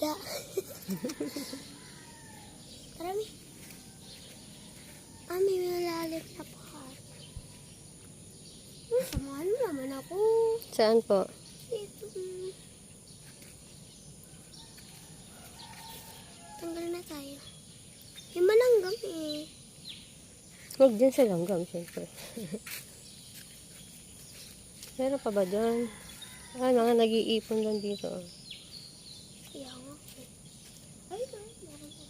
isda. Tara, Mi. May malalim na part. Samahan mo naman ako. Saan po? Ito. Tanggal na tayo. Yung mananggam eh. Huwag dyan sa langgam, siyempre. Meron pa ba dyan? Mga nag-iipon lang dito. Kaya nga. Ay, meron pa.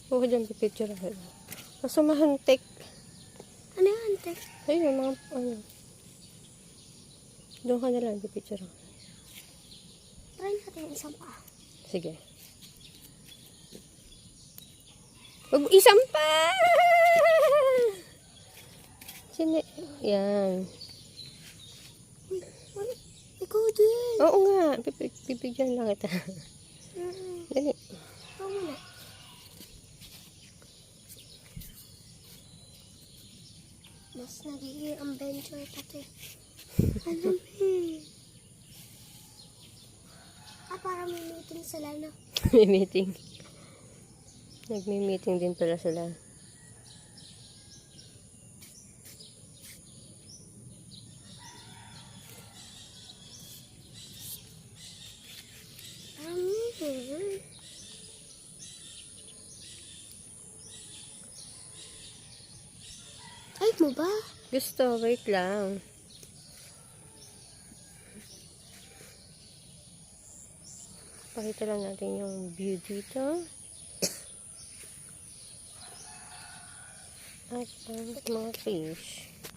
Buka dyan, pipicture ako. Kaso mahantik. Ano yan, te? Ayun, mga, Doon ka na lang, pipicture ako. Try natin isang pa. Sige. Isang pa! Sini? Yan. Ikaw din. Oo nga, pipigyan lang kita. Dali. Ikaw muna. Mas nagiging adventure pati. Ano eh? Para may meeting sila na. May meeting. Nagme-meeting din pala sila. Ay mo ba? Gusto, wait lang. Pakita lang natin yung view dito. At ang mga fish.